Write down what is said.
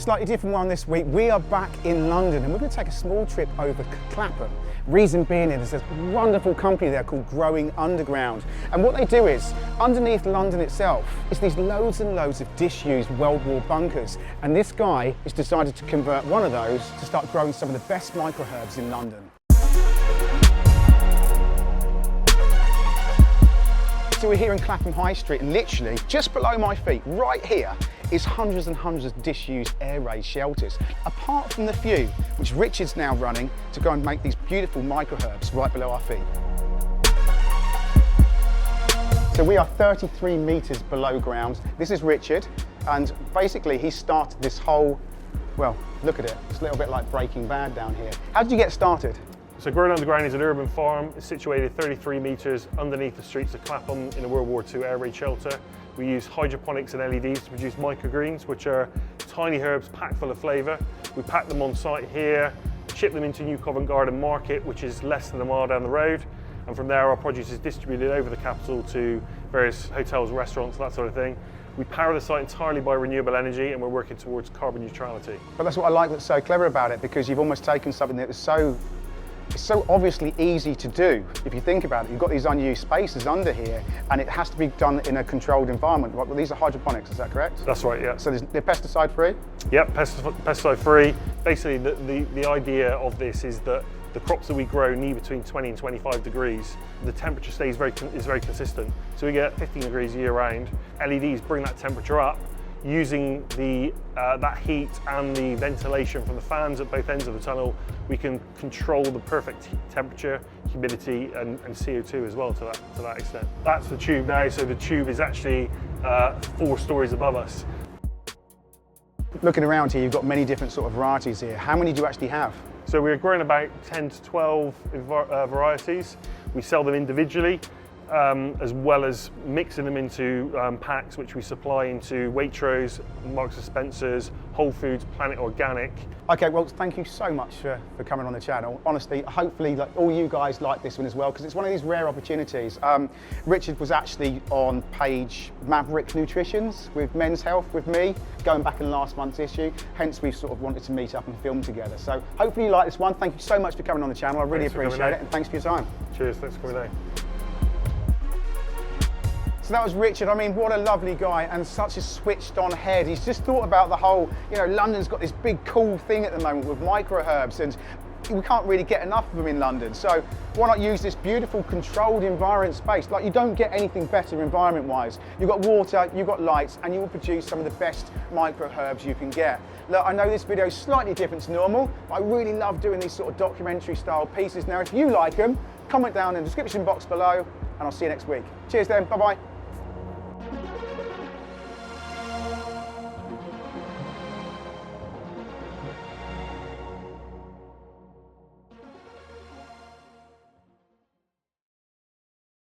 Slightly different one this week. We are back in London and we're going to take a small trip over Clapham. Reason being is there's a wonderful company there called Growing Underground. And what they do is, underneath London itself, is these loads and loads of disused World War bunkers. And this guy has decided to convert one of those to start growing some of the best microherbs in London. So we're here in Clapham High Street, and literally just below my feet, right here, is hundreds and hundreds of disused air raid shelters, apart from the few which Richard's now running to go and make these beautiful microherbs right below our feet. So we are 33 metres below ground. This is Richard, and basically he started this whole, well, look at it, it's a little bit like Breaking Bad down here. How did you get started? So Growing Underground is an urban farm. It's situated 33 metres underneath the streets of Clapham in a World War II air raid shelter. We use hydroponics and LEDs to produce microgreens, which are tiny herbs packed full of flavour. We pack them on site here, ship them into New Covent Garden Market, which is less than a mile down the road. And from there, our produce is distributed over the capital to various hotels, restaurants, that sort of thing. We power the site entirely by renewable energy, and we're working towards carbon neutrality. But that's what I like that's so clever about it, because you've almost taken something that was it's so obviously easy to do. If you think about it, you've got these unused spaces under here, and it has to be done in a controlled environment. Well, these are hydroponics, is that correct? That's right, yeah. So they're pesticide free? Yep, pesticide free. Basically, the idea of this is that the crops that we grow need between 20 and 25 degrees. The temperature is very consistent. So we get 15 degrees year round. LEDs bring that temperature up. Using that heat and the ventilation from the fans at both ends of the tunnel, we can control the perfect temperature, humidity, and CO2 as well to that extent. That's the tube now, so the tube is actually 4 stories above us. Looking around here, you've got many different sort of varieties here. How many do you actually have? So we're growing about 10 to 12 varieties. We sell them individually, as well as mixing them into packs, which we supply into Waitrose, Marks & Spencer's, Whole Foods, Planet Organic. Okay, well, thank you so much for coming on the channel. Honestly, hopefully all you guys like this one as well, because it's one of these rare opportunities. Richard was actually on page Maverick Nutritions with Men's Health with me, going back in last month's issue. Hence, we've sort of wanted to meet up and film together. So hopefully you like this one. Thank you so much for coming on the channel. I really appreciate it, and thanks for your time. Cheers, thanks for coming down. So that was Richard. I mean, what a lovely guy, and such a switched on head. He's just thought about the whole, you know, London's got this big cool thing at the moment with microherbs, and we can't really get enough of them in London. So why not use this beautiful controlled environment space? Like, you don't get anything better environment-wise. You've got water, you've got lights, and you will produce some of the best microherbs you can get. Look, I know this video is slightly different to normal, but I really love doing these sort of documentary style pieces. Now, if you like them, comment down in the description box below, and I'll see you next week. Cheers then, bye-bye.